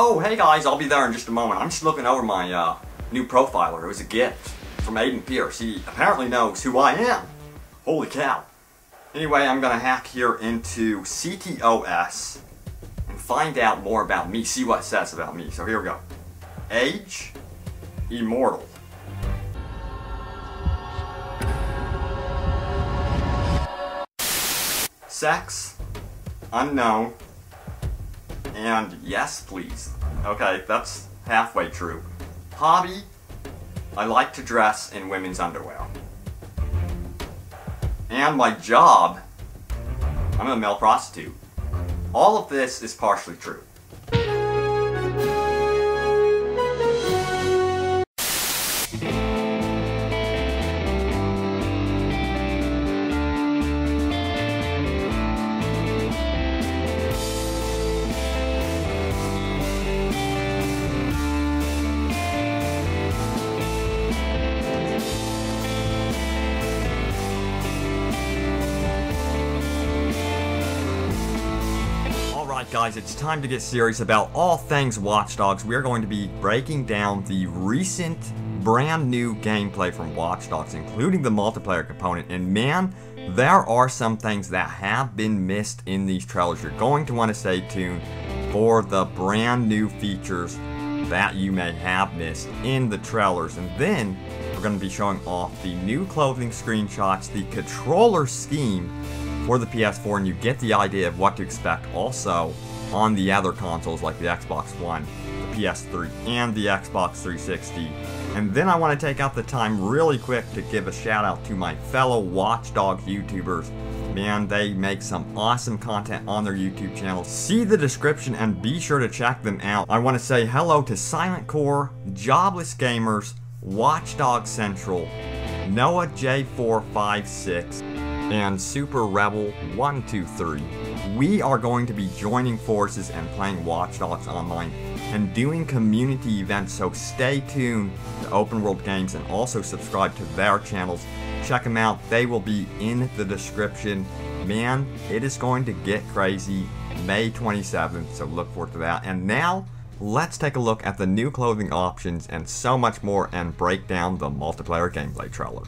Oh, hey guys, I'll be there in just a moment. I'm just looking over my new profiler. It was a gift from Aiden Pierce. He apparently knows who I am. Holy cow. Anyway, I'm gonna hack here into CTOS and find out more about me, see what it says about me. So here we go. Age, immortal. Sex, unknown. And yes, please. Okay, that's halfway true. Hobby, I like to dress in women's underwear. And my job, I'm a male prostitute. All of this is partially true. Alright guys, it's time to get serious about all things Watch Dogs. We are going to be breaking down the recent brand new gameplay from Watch Dogs, including the multiplayer component. And man, there are some things that have been missed in these trailers. You're going to want to stay tuned for the brand new features that you may have missed in the trailers. And then we're going to be showing off the new clothing screenshots, the controller scheme for the PS4, and you get the idea of what to expect also on the other consoles like the Xbox One, the PS3, and the Xbox 360. And then I want to take out the time really quick to give a shout out to my fellow Watch Dogs YouTubers. Man, they make some awesome content on their YouTube channel. See the description and be sure to check them out. I want to say hello to Silent Core, Jobless Gamers, Watch Dogs Central, Noah J456, and Super Rebel 123. We are going to be joining forces and playing Watch Dogs Online and doing community events, so stay tuned to Open World Games and also subscribe to their channels. Check them out, they will be in the description. Man, it is going to get crazy May 27th, so look forward to that. And now, let's take a look at the new clothing options and so much more and break down the multiplayer gameplay trailer.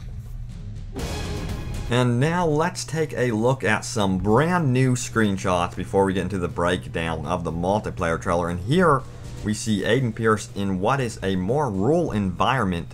And now let's take a look at some brand new screenshots before we get into the breakdown of the multiplayer trailer. And here we see Aiden Pierce in what is a more rural environment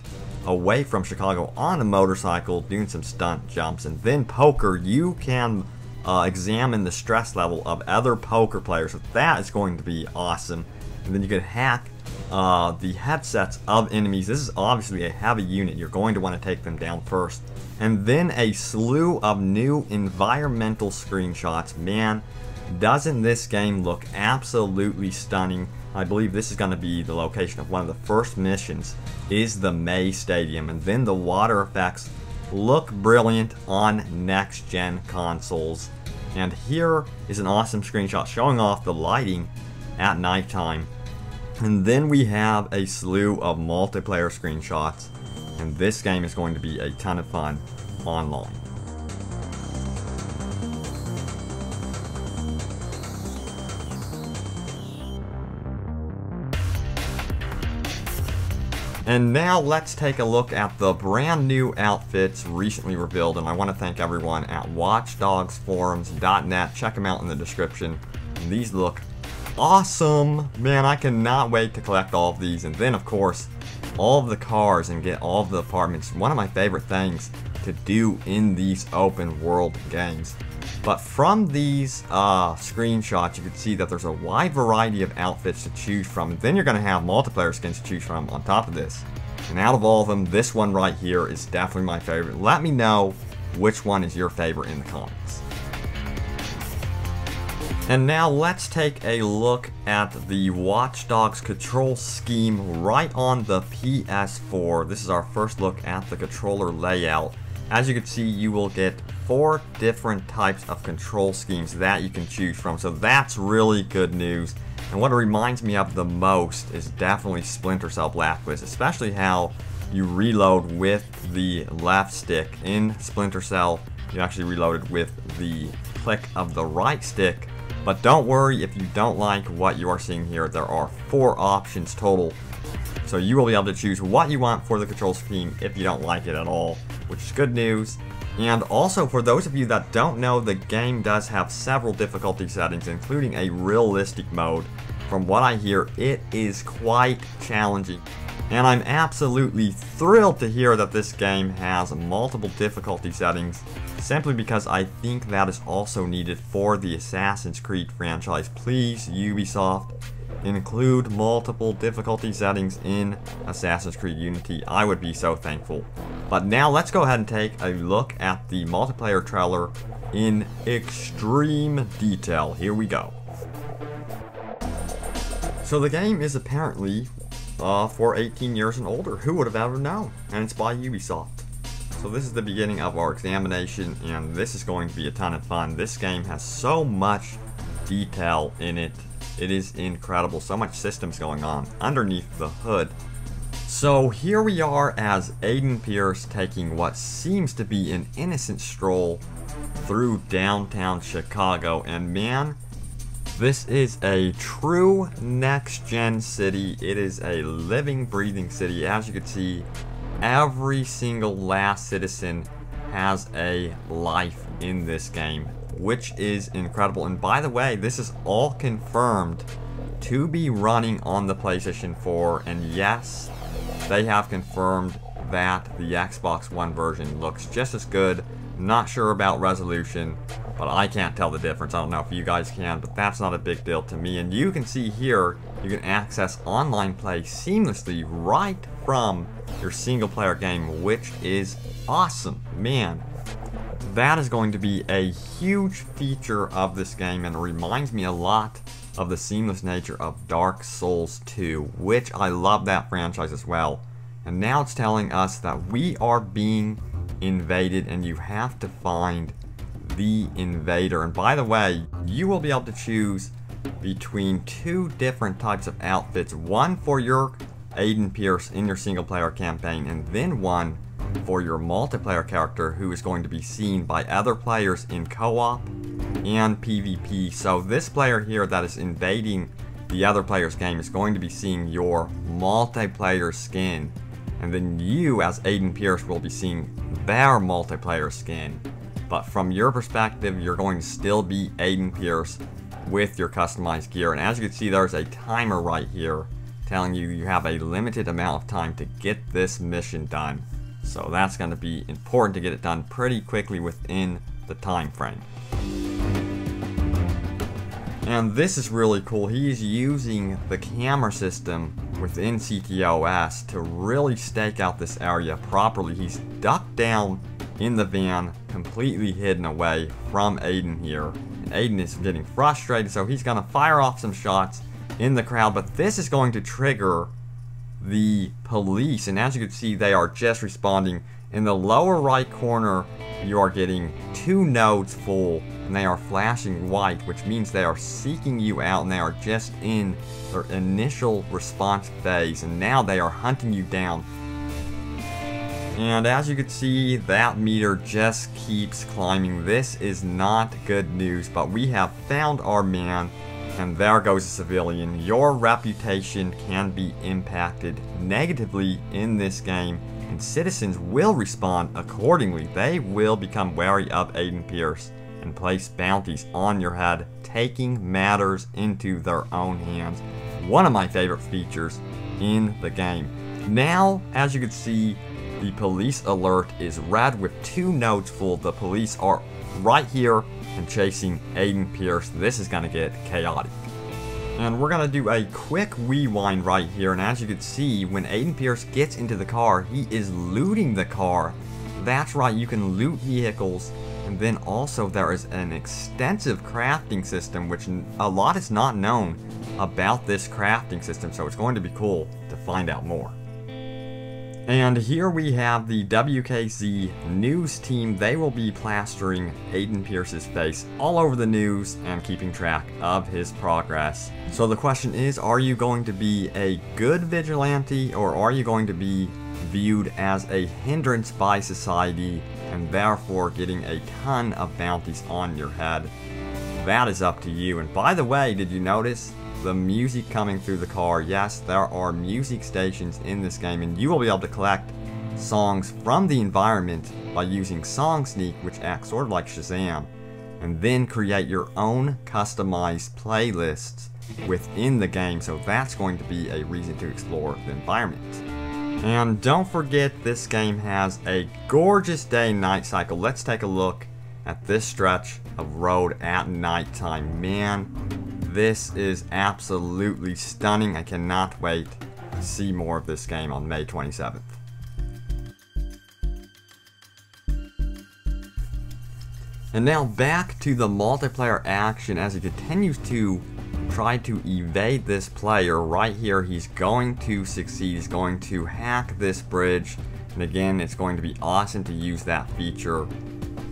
away from Chicago on a motorcycle doing some stunt jumps. And then poker, you can examine the stress level of other poker players. So that is going to be awesome. And then you can hack the headsets of enemies. This is obviously a heavy unit. You're going to want to take them down first. And then a slew of new environmental screenshots. Man, doesn't this game look absolutely stunning? I believe this is going to be the location of one of the first missions, is the May Stadium. And then the water effects look brilliant on next-gen consoles. And here is an awesome screenshot showing off the lighting at nighttime. And then we have a slew of multiplayer screenshots. And this game is going to be a ton of fun online. And now let's take a look at the brand new outfits recently revealed. And I want to thank everyone at watchdogsforums.net. Check them out in the description. And these look awesome. Man, I cannot wait to collect all of these. And then, of course, all of the cars and get all of the apartments. One of my favorite things to do in these open world games. But from these screenshots, you can see that there's a wide variety of outfits to choose from. And then you're going to have multiplayer skins to choose from on top of this. And out of all of them, this one right here is definitely my favorite. Let me know which one is your favorite in the comments. And now let's take a look at the Watch Dogs control scheme right on the PS4. This is our first look at the controller layout. As you can see, you will get 4 different types of control schemes that you can choose from. So that's really good news. And what it reminds me of the most is definitely Splinter Cell Blacklist, especially how you reload with the left stick. In Splinter Cell, you actually reloaded with the click of the right stick But don't worry if you don't like what you are seeing here. There are 4 options total. So you will be able to choose what you want for the control scheme if you don't like it at all, which is good news. And also, for those of you that don't know, the game does have several difficulty settings, including a realistic mode. From what I hear, it is quite challenging. And I'm absolutely thrilled to hear that this game has multiple difficulty settings, simply because I think that is also needed for the Assassin's Creed franchise. Please, Ubisoft, include multiple difficulty settings in Assassin's Creed Unity. I would be so thankful. But now let's go ahead and take a look at the multiplayer trailer in extreme detail. Here we go. So the game is apparently for 18 years and older. Who would have ever known? And it's by Ubisoft. So this is the beginning of our examination, and this is going to be a ton of fun. This game has so much detail in it. It is incredible. So much systems going on underneath the hood. So here we are as Aiden Pierce taking what seems to be an innocent stroll through downtown Chicago. And man, this is a true next-gen city. It is a living, breathing city. As you can see, every single last citizen has a life in this game, which is incredible. And by the way, this is all confirmed to be running on the PlayStation 4. And yes, they have confirmed that the Xbox One version looks just as good. Not sure about resolution, but I can't tell the difference. I don't know if you guys can, but that's not a big deal to me. And you can see here, you can access online play seamlessly right from your single player game, which is awesome. Man, that is going to be a huge feature of this game, and it reminds me a lot of the seamless nature of Dark Souls 2, which I love that franchise as well. And now it's telling us that we are being invaded, and you have to find the invader. And by the way, you will be able to choose between 2 different types of outfits. One for your Aiden Pierce in your single player campaign, and then one for your multiplayer character who is going to be seen by other players in co-op and PvP. So this player here that is invading the other player's game is going to be seeing your multiplayer skin, and then you as Aiden Pierce will be seeing their multiplayer skin. But from your perspective, you're going to still be Aiden Pierce with your customized gear. And as you can see, there's a timer right here telling you you have a limited amount of time to get this mission done. So that's going to be important to get it done pretty quickly within the time frame. And this is really cool. He's using the camera system within CTOS to really stake out this area properly. He's ducked down in the van, completely hidden away from Aiden here. And Aiden is getting frustrated, so he's gonna fire off some shots in the crowd, but this is going to trigger the police, and as you can see, they are just responding. In the lower right corner, you are getting 2 nodes full, and they are flashing white, which means they are seeking you out, and they are just in their initial response phase, and now they are hunting you down. And as you can see, that meter just keeps climbing. This is not good news, but we have found our man, and there goes a civilian. Your reputation can be impacted negatively in this game, and citizens will respond accordingly. They will become wary of Aiden Pierce and place bounties on your head, taking matters into their own hands. One of my favorite features in the game. Now, as you can see, the police alert is red with 2 nodes full. The police are right here and chasing Aiden Pierce. This is gonna get chaotic. And we're gonna do a quick rewind right here, and as you can see, when Aiden Pierce gets into the car, he is looting the car. That's right, you can loot vehicles, and then also there is an extensive crafting system, which a lot is not known about this crafting system, so it's going to be cool to find out more. And here we have the WKZ news team. They will be plastering Aiden Pierce's face all over the news and keeping track of his progress. So the question is, are you going to be a good vigilante, or are you going to be viewed as a hindrance by society and therefore getting a ton of bounties on your head? that is up to you. And by the way, did you notice the music coming through the car? Yes, there are music stations in this game, and you will be able to collect songs from the environment by using Song Sneak, which acts sort of like Shazam, and then create your own customized playlists within the game. So that's going to be a reason to explore the environment. And don't forget, this game has a gorgeous day and night cycle. Let's take a look at this stretch of road at nighttime. Man, this is absolutely stunning. I cannot wait to see more of this game on May 27th. And now back to the multiplayer action as he continues to try to evade this player. Right here, he's going to succeed. He's going to hack this bridge. And again, it's going to be awesome to use that feature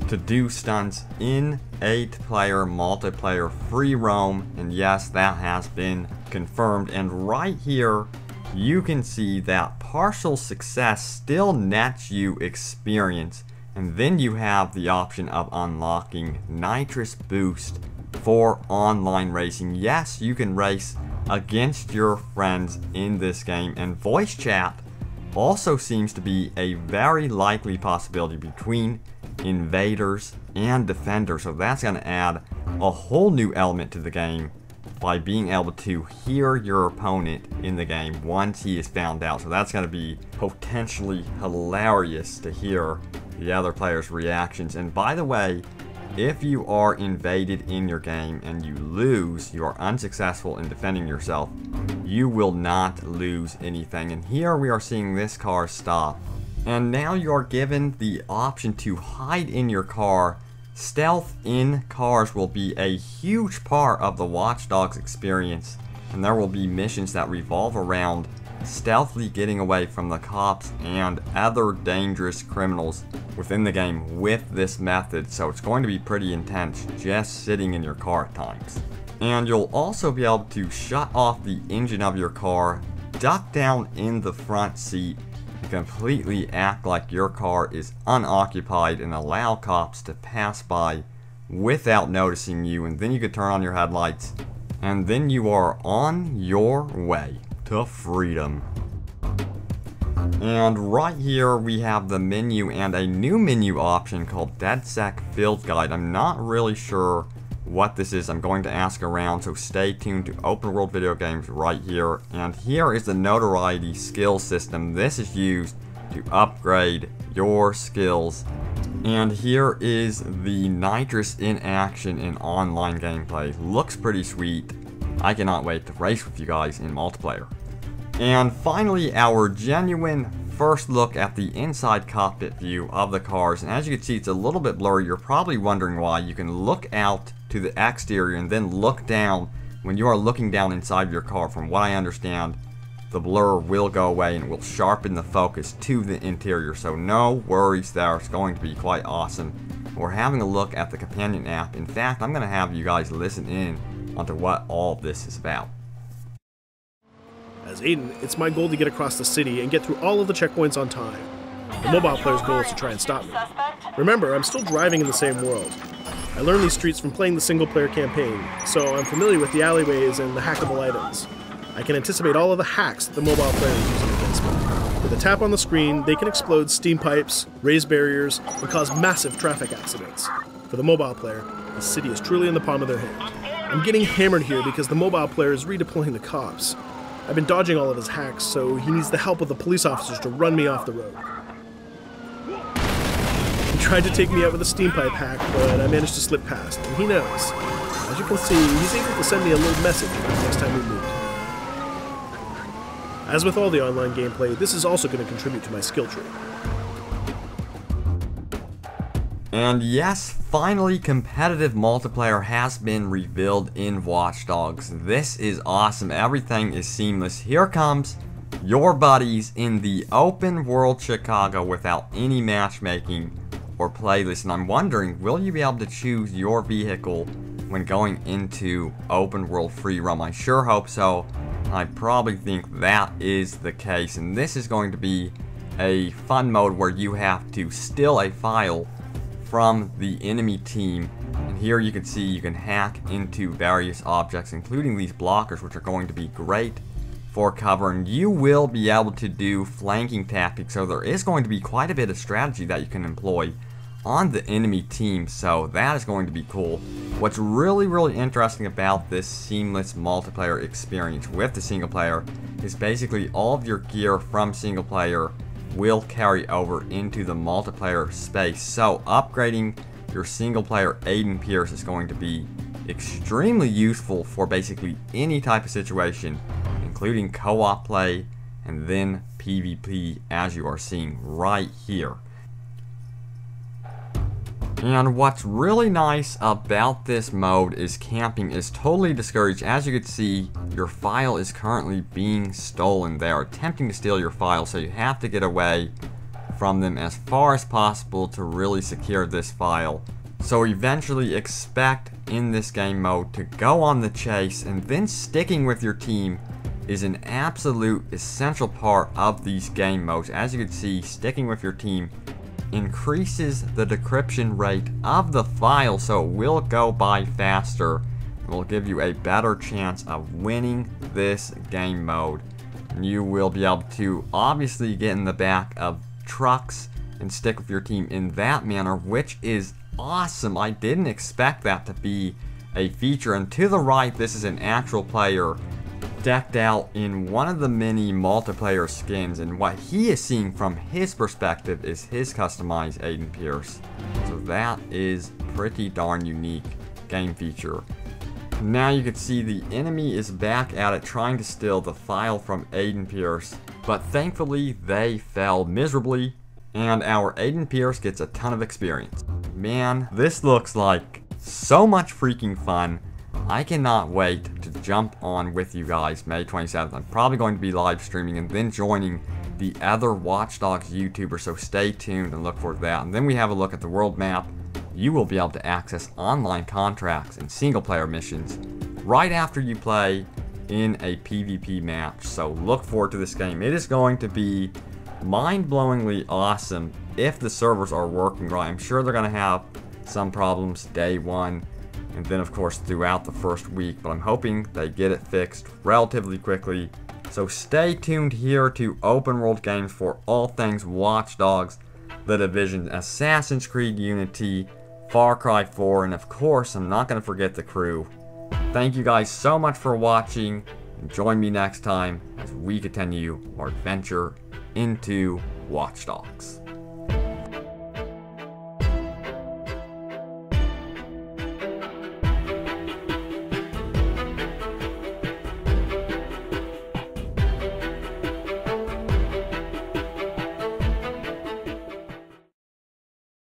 to do stunts in 8-player multiplayer free roam. And yes, that has been confirmed. And right here, you can see that partial success still nets you experience. And then you have the option of unlocking Nitrous Boost for online racing. Yes, you can race against your friends in this game, and voice chat also seems to be a very likely possibility between invaders and defenders. So that's going to add a whole new element to the game by being able to hear your opponent in the game once he is found out. So that's going to be potentially hilarious to hear the other players' reactions. And by the way, if you are invaded in your game and you lose, you are unsuccessful in defending yourself, you will not lose anything. And here we are seeing this car stop. And now you are given the option to hide in your car. Stealth in cars will be a huge part of the Watch Dogs experience. And there will be missions that revolve around stealthily getting away from the cops and other dangerous criminals within the game with this method. So it's going to be pretty intense just sitting in your car at times. And you'll also be able to shut off the engine of your car, duck down in the front seat, and completely act like your car is unoccupied and allow cops to pass by without noticing you. And then you can turn on your headlights, and then you are on your way to freedom. And right here we have the menu and a new menu option called DedSec Field Guide. I'm not really sure what this is. I'm going to ask around, so stay tuned to Open World Video Games right here. And here is the notoriety skill system. This is used to upgrade your skills. And here is the Nitrous in action in online gameplay. Looks pretty sweet. I cannot wait to race with you guys in multiplayer. And finally, our genuine first look at the inside cockpit view of the cars. And as you can see, it's a little bit blurry. You're probably wondering why. You can look out to the exterior and then look down when you are looking down inside your car. From what I understand, the blur will go away and will sharpen the focus to the interior. So no worries there. It's going to be quite awesome. We're having a look at the companion app. In fact, I'm going to have you guys listen in onto what all of this is about. As Aiden, it's my goal to get across the city and get through all of the checkpoints on time. The mobile player's goal is to try and stop me. Remember, I'm still driving in the same world. I learned these streets from playing the single-player campaign, so I'm familiar with the alleyways and the hackable items. I can anticipate all of the hacks that the mobile player is using against me. With a tap on the screen, they can explode steam pipes, raise barriers, and cause massive traffic accidents. For the mobile player, the city is truly in the palm of their hand. I'm getting hammered here because the mobile player is redeploying the cops. I've been dodging all of his hacks, so he needs the help of the police officers to run me off the road. He tried to take me out with a steam pipe hack, but I managed to slip past, and he knows. As you can see, he's able to send me a little message next time we meet. As with all the online gameplay, this is also going to contribute to my skill tree. And yes, finally competitive multiplayer has been revealed in Watch Dogs. This is awesome. Everything is seamless. Here comes your buddies in the open world Chicago without any matchmaking or playlist. And I'm wondering, will you be able to choose your vehicle when going into open world free roam? I sure hope so. I probably think that is the case. And this is going to be a fun mode where you have to steal a file from the enemy team, and here you can see you can hack into various objects, including these blockers, which are going to be great for cover, and you will be able to do flanking tactics, so there is going to be quite a bit of strategy that you can employ on the enemy team, so that is going to be cool. What's really interesting about this seamless multiplayer experience with the single player is basically all of your gear from single player will carry over into the multiplayer space, so upgrading your single player Aiden Pierce is going to be extremely useful for basically any type of situation, including co-op play and then PvP, as you are seeing right here. And what's really nice about this mode is camping is totally discouraged. As you can see, your file is currently being stolen. They are attempting to steal your file, so you have to get away from them as far as possible to really secure this file. So eventually expect in this game mode to go on the chase, and then sticking with your team is an absolute essential part of these game modes. As you can see, sticking with your team increases the decryption rate of the file, so it will go by faster and will give you a better chance of winning this game mode. And you will be able to obviously get in the back of trucks and stick with your team in that manner, which is awesome. I didn't expect that to be a feature. And to the right, this is an actual player decked out in one of the many multiplayer skins, and what he is seeing from his perspective is his customized Aiden Pierce. So that is pretty darn unique game feature. Now you can see the enemy is back at it trying to steal the file from Aiden Pierce, but thankfully they fell miserably and our Aiden Pierce gets a ton of experience. Man, this looks like so much freaking fun. I cannot wait to jump on with you guys May 27th. I'm probably going to be live streaming and then joining the other Watch Dogs YouTubers, so stay tuned and look for that. And then we have a look at the world map. You will be able to access online contracts and single player missions right after you play in a PvP match. So look forward to this game. It is going to be mind-blowingly awesome if the servers are working right. I'm sure they're going to have some problems day one, and then of course throughout the first week, but I'm hoping they get it fixed relatively quickly. So stay tuned here to Open World Games for all things Watch Dogs, The Division, Assassin's Creed Unity, Far Cry 4, and of course I'm not going to forget the crew. Thank you guys so much for watching, and join me next time as we continue our adventure into Watch Dogs.